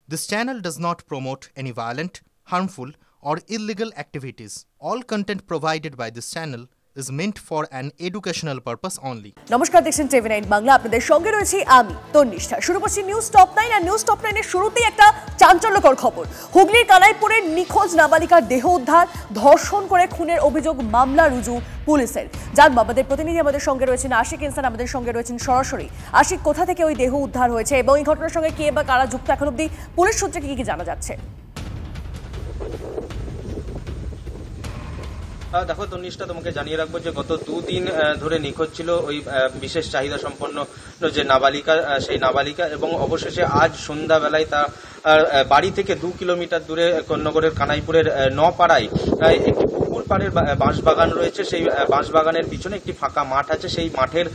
This channel does not promote any violent, harmful, or illegal activities. All content provided by this channel is meant for an educational purpose only. নমস্কার, দেখছেন TV9 Bangla. আপনাদের সঙ্গে রয়েছি আমি তন্নিষ্ঠা। শুরু করছি news top 9 আর news top 9 এর শুরুতেই একটা চাঞ্চল্যকর খবর। হুগলির কানাইপুরের নিখোঁজ নাবালিকার দেহ উদ্ধার, ধর্ষণ করে খুনের অভিযোগ, মামলা রুজু পুলিশের। জানবো আমাদের প্রতিনিধি আমাদের সঙ্গে রয়েছেন আশিক ইনসান, আমাদের সঙ্গে রয়েছেন সরাসরি। আশিক, কোথা থেকে ওই দেহ উদ্ধার হয়েছে এবং এই ঘটনার সঙ্গে কে বা কারা যুক্ত এখন অবধি পুলিশ সূত্রে কি জানা যাচ্ছে? দেখো তন্নিষ্ঠা, তোমাকে জানিয়ে রাখবো যে গত দুদিন ধরে নিখোঁজ ছিল ওই বিশেষ চাহিদা সম্পন্ন যে নাবালিকা, সেই নাবালিকা, এবং অবশেষে আজ সন্ধ্যাবেলায় তা বাড়ি থেকে 2 কিলোমিটার দূরে কন্যগরের কানাইপুরের নপাড়ায় একটি পুকুর পাড়ের বাঁশবাগান রয়েছে। সেই বাঁশবাগানের পিছনে একটি ফাঁকা মাঠ আছে। সেই মাঠের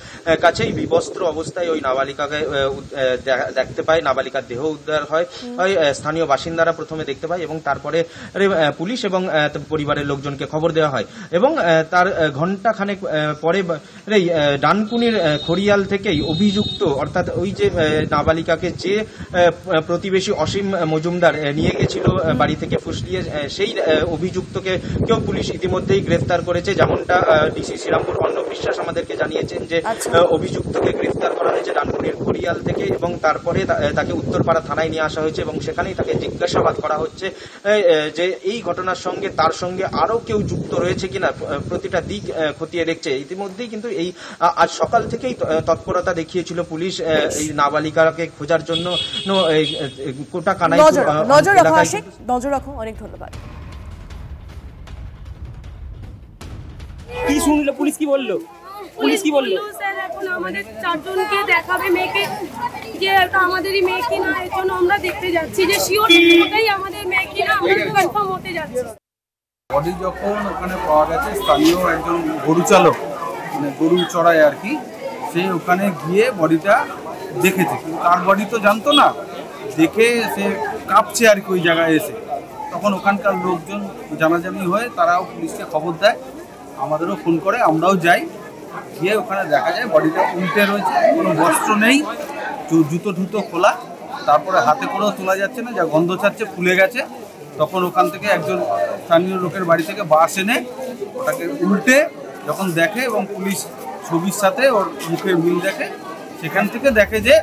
কাছেই বিবস্ত্র অবস্থায় ওই নাবালিকাকে দেখতে পায়। নাবালিকার দেহ উদ্ধার হয়। স্থানীয় বাসিন্দারা প্রথমে দেখতে পায় এবং তারপরে পুলিশ এবং পরিবারের লোকজনকে খবর দেওয়া হয় এবং তার ঘন্টা খানেক পরে ডানকুনির খড়িয়াল থেকেই অভিযুক্ত, অর্থাৎ ওই যে নাবালিকাকে যে প্রতিবেশী অসীম মজুমদার নিয়ে গেছিল বাড়ি থেকে ফুসলিয়ে, সেই অভিযুক্তকে কেউ পুলিশ ইতিমধ্যেই গ্রেফতার করেছে। যেমনটা ডিসি শ্রীরামপুর অর্ণব বিশ্বাস আমাদেরকে জানিয়েছেন যে অভিযুক্তকে গ্রেফতার করা হয়েছে ডানকুনির খড়িয়াল থেকে এবং তারপরে তাকে উত্তরপাড়া থানায় নিয়ে আসা হয়েছে এবং সেখানেই তাকে জিজ্ঞাসাবাদ করা হচ্ছে যে এই ঘটনার সঙ্গে তার সঙ্গে আরো কেউ যুক্ত রয়েছে কিনা, প্রতিটা দিক খতিয়ে দেখছে। ইতিমধ্যেই কিন্তু এই আজ সকাল থেকেই তৎপরতা দেখিয়েছিল পুলিশ এই নাবালিকাকে খোঁজার জন্য। কোটা কানাইপুর নজর রাখো আশিক, নজর রাখো। অনেক ধন্যবাদ। কি শুনলো পুলিশ, কি বললো? পুলিশ কি বললো? স্যার এখন আমাদের চারজনকে দেখাবে মেয়েকে, যে আমাদেরই মেয়ে কিনা, এর জন্য আমরা দেখতে যাচ্ছি যে শিওর ওটাই আমাদের মেয়ে কিনা, আমরা কনফার্ম হতে যাচ্ছি। বডি যখন ওখানে পাওয়া গেছে, স্থানীয় একজন গরু চালক, মানে গরু চড়ায় আর কি, সে ওখানে গিয়ে বডিটা দেখেছে, কিন্তু তার বডি তো জানতো না, দেখে সে কাঁপছে আর কি ওই জায়গায় এসে। তখন ওখানকার লোকজন জানাজানি হয়ে তারাও পুলিশকে খবর দেয়, আমাদেরও ফোন করে, আমরাও যাই। গিয়ে ওখানে দেখা যায় বডিটা উল্টে রয়েছে, কোনো বস্ত্র নেই, জুতো ঢুতো খোলা, তারপরে হাতে করেও তোলা যাচ্ছে না, যা গন্ধ ছাড়ছে, ফুলে গেছে। তখন ওখান থেকে একজন স্থানীয় লোকের বাড়ি থেকে বাস এনে ওটাকে উল্টে যখন দেখে এবং পুলিশ ছবির সাথে ওর মুখের মিল দেখে, সেখান থেকে দেখে যে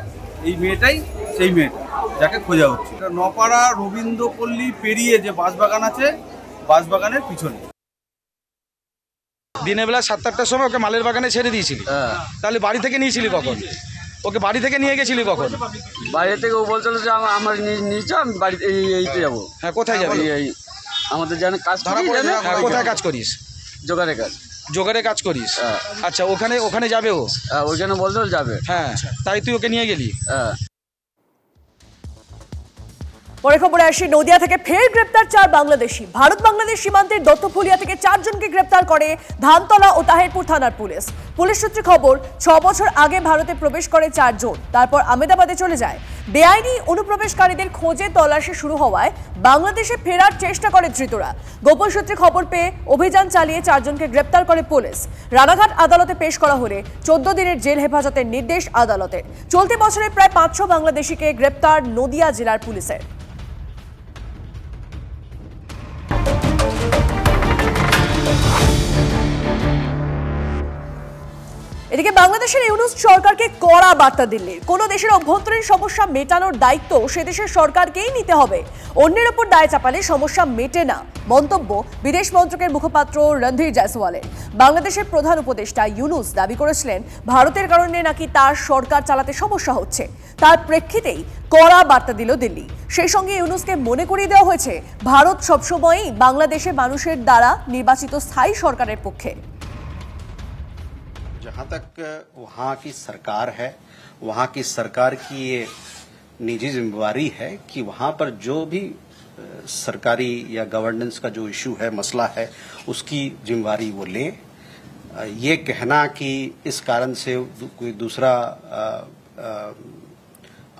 এই মেয়েটাই সেই মেয়েটা যাকে খোঁজা হচ্ছে। নপাড়া রবীন্দ্রপল্লী পেরিয়ে যে বাঁশবাগান আছে, বাঁশবাগানের পিছনে। দিনের বেলা 7-8টার সময় ওকে মালের বাগানে ছেড়ে দিয়েছিলি, তাহলে বাড়ি থেকে নিয়েছিলি কখন? ওকে বাড়ি থেকে নিয়ে গেছিলি কখন? বাইরে থেকে ও বলছিল যে আমার নিচে আমি বাড়িতে এইতে যাবো। হ্যাঁ, কোথায় যাবি? এই আমাদের জানে কাজ করি, কোথায় কাজ করিস? জোগাড়ে কাজ। জোগাড়ে কাজ করিস? আচ্ছা, ওখানে যাবে ও? ওইখানে বলছিল যাবে। হ্যাঁ, তাই তুই ওকে নিয়ে গেলি? হ্যাঁ। পরে খবরে আসি, নদিয়া থেকে ফের গ্রেপ্তার 4 বাংলাদেশি। ভারত বাংলাদেশ সীমান্তের দত্তফুলিয়া থেকে 4 জনকে গ্রেপ্তার করে ধানতলা ও তাহিরপুর থানার পুলিশ। পুলিশ সূত্রে খবর, 6 বছর আগে ভারতে প্রবেশ করে 4 জন, তারপর আহমেদাবাদে চলে যায়। বেআইনি অনুপ্রবেশকারীদের খোঁজে তল্লাশি শুরু হওয়ায় বাংলাদেশে ফেরার চেষ্টা করে ধৃতরা। গোপন সূত্রে খবর পেয়ে অভিযান চালিয়ে 4 জনকে গ্রেপ্তার করে পুলিশ। রানাঘাট আদালতে পেশ করা হলে 14 দিনের জেল হেফাজতের নির্দেশ আদালতের। চলতি বছরে প্রায় 500 বাংলাদেশিকে গ্রেপ্তার নদিয়া জেলার পুলিশের। এদিকে বাংলাদেশের ইউনূস সরকারকে কড়া বার্তা দিল্লির। কোন দেশের অভ্যন্তরীণ সমস্যা মেটানোর দায়িত্ব সে দেশের সরকারকেই নিতে হবে, অন্যের উপর দায় চাপালে সমস্যা মেটে না, মন্তব্য বিদেশ মন্ত্রকের মুখপাত্র রণধীর জয়সওয়ালের। বাংলাদেশের প্রধান উপদেষ্টা ইউনূস দাবি করেছিলেন ভারতের কারণে নাকি তার সরকার চালাতে সমস্যা হচ্ছে। তার প্রেক্ষিতেই কড়া বার্তা দিল দিল্লি। সেই সঙ্গে ইউনূসকে মনে করিয়ে দেওয়া হয়েছে ভারত সবসময়ই বাংলাদেশের মানুষের দ্বারা নির্বাচিত স্থায়ী সরকারের পক্ষে। जहाँ तक वहाँ की सरकार है, वहाँ की सरकार की ये निजी जिम्मेवारी है कि वहाँ पर जो भी सरकारी या गवर्नेंस का जो इशू है, मसला है, उसकी जिम्मेवारी वो ले। ये कहना कि इस कारण से कोई दूसरा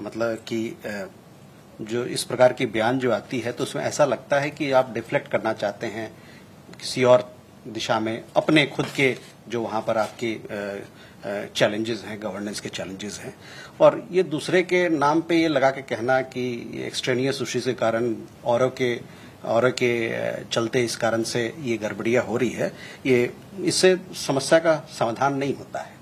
मतलब कि जो इस प्रकार की बयान जो आती है, तो उसमें ऐसा लगता है कि आप डिफ्लेक्ट करना चाहते हैं किसी और दिशा में, अपने खुद के जो वहाँ पर आपके चैलेंजेस हैं, गवर्नेंस के चैलेंजेस हैं। और ये दूसरे के नाम पे ये लगा के कहना कि एक्सट्रेनियस इश्यूज के कारण औरों के चलते इस कारण से ये गड़बड़ियां हो रही है, ये इससे समस्या का समाधान नहीं होता है।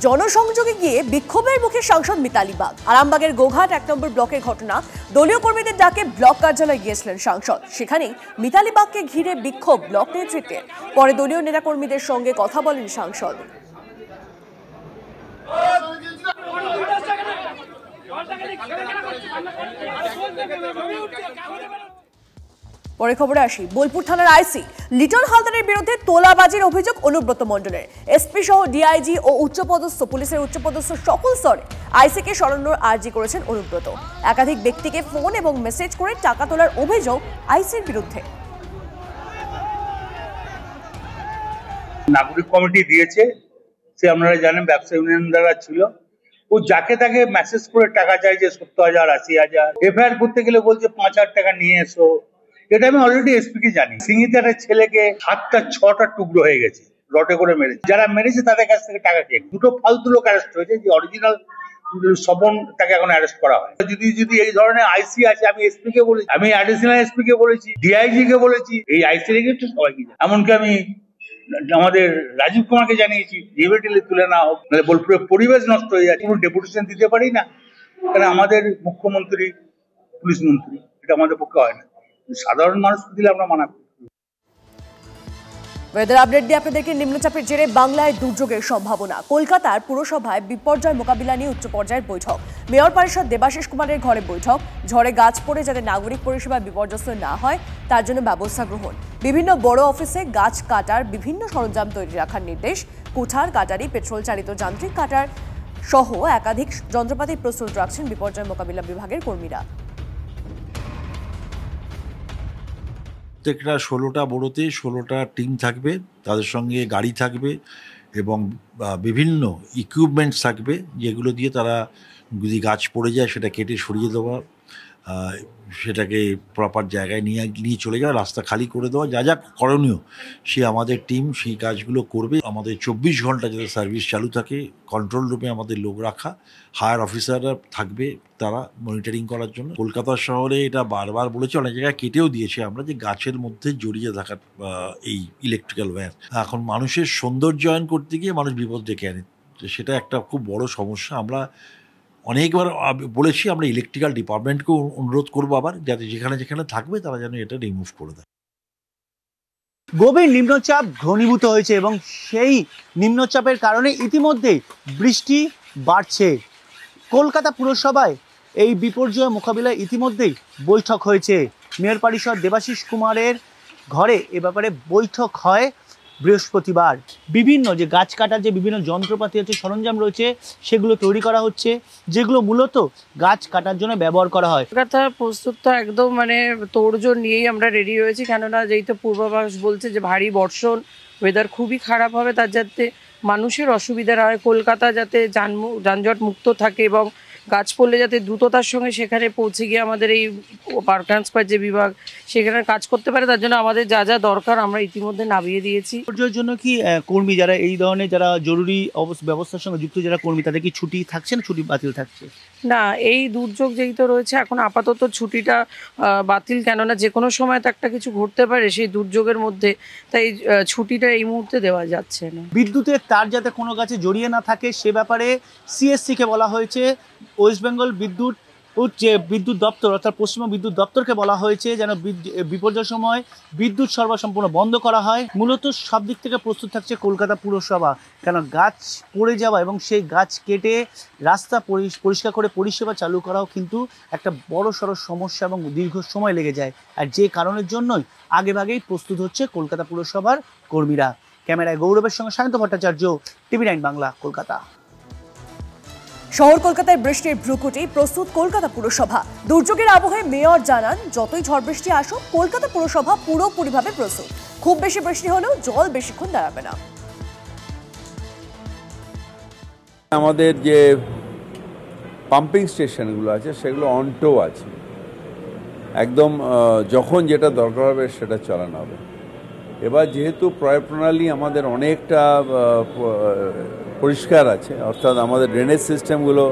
জনসংযোগে গিয়ে বিক্ষোভের মুখে সাংসদ মিতালি বাগ। আরামবাগের গোঘাট 1 নম্বর ব্লকের ঘটনা। দলীয় কর্মীদের ডাকে ব্লক কার্যালয়ে গিয়েছিলেন সাংসদ। সেখানেই মিতালি বাগকে ঘিরে বিক্ষোভ ব্লক নেতৃত্বের। পরে দলীয় নেতাকর্মীদের সঙ্গে কথা বলেন সাংসদ। পরে খবরে আসি, বোলপুর থানার আইসি লিটন হালদারের বিরুদ্ধে তোলাবাজির অভিযোগ অনুব্রত মণ্ডলের। এসপি সহ ডিআইজি ও উচ্চপদস্থ পুলিশের উচ্চপদস্থ সকল স্তরে আইসিকে সরানোর আর্জি করেছেন অনুব্রত। একাধিক ব্যক্তিকে ফোন এবং মেসেজ করে টাকা তোলার অভিযোগ আইসির বিরুদ্ধে। নাগরিক কমিটি দিয়েছে, সে আপনারা জানেন ব্যবসা ইউনিয়ন দ্বারা ছিল, ও যাকে তাকে মেসেজ করে টাকা চাইছে 70,000 80,000। এফআইআর করতে গেলে বলছে 5,000 টাকা নিয়ে এসো। এটা আমি অলরেডি এসপি কে জানি। সিঙ্গিতে একটা ছেলেকে 6টা টুকরো হয়ে গেছে, রটে করে মেরেছে। যারা মেরেছে তাদের কাছ থেকে টাকা খেয়ে 2টো ফালতু লোক অ্যারেস্ট হয়েছে, যে অরিজিনাল স্বপন তাকে এখন অ্যারেস্ট করা হয়। যদি এই ধরনের আইসি আছে, আমি এসপি কে বলেছি, আমি অ্যাডিশনাল এসপি কে বলেছি, ডিআইজি কে বলেছি, এই আইসি রেখে সবাইকে, এমনকি আমি আমাদের রাজীব কুমারকে জানিয়েছি ইমিডিয়েটলি তুলে না হোক, নাহলে বোলপুরের পরিবেশ নষ্ট হয়ে যায়। কোনো ডেপুটেশন দিতে পারি না, কারণ আমাদের মুখ্যমন্ত্রী, পুলিশ মন্ত্রী, এটা আমাদের পক্ষে হয় না। সাধারণ মানুষকে দিলে আমরা মানা করি। ওয়েদার আপডেট দিয়ে আপনাদেরকে নিম্নচাপের জেরে বাংলায় দুর্যোগের সম্ভাবনা। কলকাতার পুরসভায় বিপর্যয় মোকাবিলা নিয়ে উচ্চ পর্যায়ের বৈঠক। মেয়র পরিষদ দেবাশিস কুমারের ঘরে বৈঠক। ঝড়ে গাছ পড়ে যাতে নাগরিক পরিষেবা বিপর্যস্ত না হয় তার জন্য ব্যবস্থা গ্রহণ। বিভিন্ন বড় অফিসে গাছ কাটার বিভিন্ন সরঞ্জাম তৈরি রাখার নির্দেশ। কুঠার, কাটারি, পেট্রোল চালিত যান্ত্রিক কাটার সহ একাধিক যন্ত্রপাতি প্রস্তুত রাখছেন বিপর্যয় মোকাবিলা বিভাগের কর্মীরা। প্রত্যেকটা 16টা বড়োতে 16টা টিম থাকবে, তাদের সঙ্গে গাড়ি থাকবে এবং বিভিন্ন ইকুইপমেন্টস থাকবে, যেগুলো দিয়ে তারা যদি গাছ পড়ে যায় সেটা কেটে সরিয়ে দেওয়া, সেটাকে প্রপার জায়গায় নিয়ে চলে যাওয়া, রাস্তা খালি করে দেওয়া, যা যা করণীয় সে আমাদের টিম সেই কাজগুলো করবে। আমাদের 24 ঘন্টা যাতে সার্ভিস চালু থাকে, কন্ট্রোল রুমে আমাদের লোক রাখা, হায়ার অফিসাররা থাকবে তারা মনিটরিং করার জন্য। কলকাতা শহরে এটা বারবার বলেছি, অনেক জায়গায় কেটেও দিয়েছে আমরা, যে গাছের মধ্যে জড়িয়ে থাকার এই ইলেকট্রিক্যাল ওয়্যার। এখন মানুষের সৌন্দর্যায়ন করতে গিয়ে মানুষ বিপদ ডেকে আনে, সেটা একটা খুব বড় সমস্যা। আমরা অনেকবার বলেছি, আমরা ইলেকট্রিক্যাল ডিপার্টমেন্টকেও অনুরোধ করবো আবার, যাতে যেখানে যেখানে থাকবে তারা যেন এটা রিমুভ করে দেয়। গভীর নিম্নচাপ ঘনীভূত হয়েছে এবং সেই নিম্নচাপের কারণে ইতিমধ্যেই বৃষ্টি বাড়ছে। কলকাতা পুরসভায় এই বিপর্যয় মোকাবিলায় ইতিমধ্যেই বৈঠক হয়েছে। মেয়র পরিষদ দেবাশিস কুমারের ঘরে এ ব্যাপারে বৈঠক হয় বৃহস্পতিবার। বিভিন্ন যে গাছ কাটার যে বিভিন্ন যন্ত্রপাতি আছে, সরঞ্জাম রয়েছে, সেগুলো তৈরি করা হচ্ছে, যেগুলো মূলত গাছ কাটার জন্য ব্যবহার করা হয়। কলকাতা প্রস্তুত তো একদম তোড়জোড় নিয়েই আমরা রেডি হয়েছি, কেননা যেই তো পূর্বাভাস বলছে যে ভারী বর্ষণ, ওয়েদার খুবই খারাপ হবে, তার যাতে মানুষের অসুবিধা না হয়, কলকাতা যাতে যানজট মুক্ত থাকে এবং গাছ পড়লে যাতে দ্রুততার সঙ্গে সেখানে পৌঁছে গিয়ে আমাদের এই পার্ক ট্রান্সপোর্ট যে বিভাগ সেখানে কাজ করতে পারে, তার জন্য আমাদের যা যা দরকার আমরা ইতিমধ্যে নামিয়ে দিয়েছি। বিপর্যয়ের জন্য কি কর্মী যারা এই ধরনের যারা জরুরি ব্যবস্থার সঙ্গে যুক্ত যারা কর্মী, তাদের কি ছুটি থাকছে না ছুটি বাতিল থাকছে? না, এই দুর্যোগ যেই তো রয়েছে এখন আপাতত ছুটিটা বাতিল, কেননা যে কোনো সময় তো একটা কিছু ঘটতে পারে সেই দুর্যোগের মধ্যে, তাই ছুটিটা এই মুহূর্তে দেওয়া যাচ্ছে না। বিদ্যুতের তার যাতে কোনো গাছে জড়িয়ে না থাকে সে ব্যাপারে সিএসসিকে বলা হয়েছে। ওয়েস্ট বেঙ্গল বিদ্যুৎ দপ্তর অর্থাৎ পশ্চিমবঙ্গ বিদ্যুৎ দপ্তরকে বলা হয়েছে যেন বিপর্যয়ের সময় বিদ্যুৎ সরবরাহ সম্পূর্ণ বন্ধ করা হয়। মূলত সব দিক থেকে প্রস্তুত থাকছে কলকাতা পুরসভা, কেন গাছ পড়ে যাওয়া এবং সেই গাছ কেটে রাস্তা পরিষ্কার করে পরিষেবা চালু করাও কিন্তু একটা বড়সড় সমস্যা এবং দীর্ঘ সময় লেগে যায়, আর যে কারণের জন্যই আগেভাগেই প্রস্তুত হচ্ছে কলকাতা পুরসভার কর্মীরা। ক্যামেরায় গৌরবের সঙ্গে সায়ন্ত ভট্টাচার্য, টিভি9 বাংলা, কলকাতা। শহর কলকাতায় বৃষ্টির ভ্রুকুটি, প্রস্তুত কলকাতা পুরসভা। দুর্যোগের আবহে মেয়র জানান, যতই ঝড় বৃষ্টি আসুক কলকাতা পুরসভা পুরোপুরিভাবে প্রস্তুত। খুব বেশি বৃষ্টি হলেও জল বেশিক্ষণ দাঁড়াবে না। আমাদের যে পাম্পিং স্টেশনগুলো আছে সেগুলো অনটো আছে, একদম যখন যেটা দরকার হবে সেটা চালানো হবে। এবার যেহেতু প্রণালী আমাদের অনেকটা পরিষ্কার আছে, অর্থাৎ আমাদের ড্রেনেজ সিস্টেমগুলো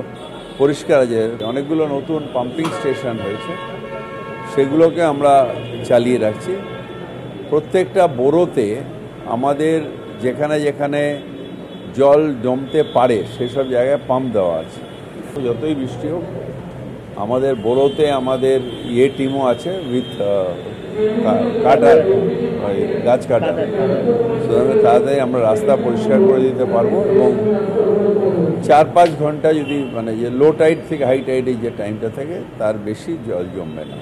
পরিষ্কার আছে, অনেকগুলো নতুন পাম্পিং স্টেশন হয়েছে, সেগুলোকে আমরা চালিয়ে রাখছি। প্রত্যেকটা বোরোতে আমাদের যেখানে যেখানে জল জমতে পারে সেসব জায়গায় পাম্প দেওয়া আছে। যতই বৃষ্টি হোক আমাদের বোরোতে আমাদের টিমও আছে উইথ কাটার, গাছ কাটার, সুতরাং তাড়াতাড়ি আমরা রাস্তা পরিষ্কার করে দিতে পারবো এবং 4-5 ঘন্টা যদি মানে যে লো টাইড থেকে হাই টাইডে যে টাইমটা থাকে তার বেশি জল জমবে না।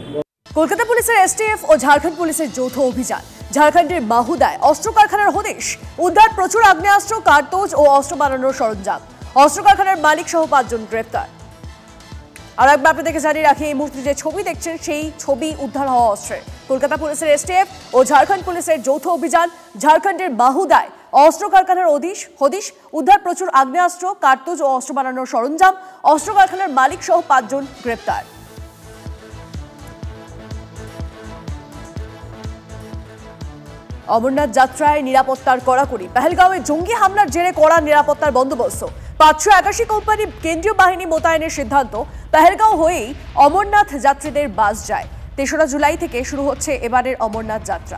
কলকাতা পুলিশের এসটিএফ ও ঝাড়খণ্ড পুলিশের যৌথ অভিযান। ঝাড়খণ্ডের মাহুদায় অস্ত্র কারখানার হদিশ, উদ্ধার প্রচুর আগ্নেয়াস্ত্র, কার্তুজ ও অস্ত্র বানানোর সরঞ্জাম। অস্ত্র কারখানার মালিক সহ 5 জন গ্রেফতার। আর একবার আপনাদেরকে জানিয়ে রাখি, এই মুহূর্তে যে ছবি দেখছেন সেই ছবি উদ্ধার হওয়া অস্ত্রের। কলকাতা পুলিশের এসটিএফ ও ঝাড়খণ্ড পুলিশের যৌথ অভিযান। ঝাড়খণ্ডের মাহুদায় অস্ত্র কারখানার হদিশ, উদ্ধার প্রচুর আগ্নেয়াস্ত্র, কার্তুজ ও অস্ত্র বানানোর সরঞ্জাম। অস্ত্র কারখানার মালিক সহ 5 জন গ্রেফতার। অমরনাথ যাত্রায় নিরাপত্তার কড়াকড়ি। পেহেলগাঁওয়ে জঙ্গি হামলার জেরে কড়া নিরাপত্তার বন্দোবস্ত। 581 কোম্পানি কেন্দ্রীয় বাহিনী মোতায়েনের সিদ্ধান্ত। পেহেলগাঁও হয়েই অমরনাথ যাত্রীদের বাস যায়। 3রা জুলাই থেকে শুরু হচ্ছে এবারের অমরনাথ যাত্রা।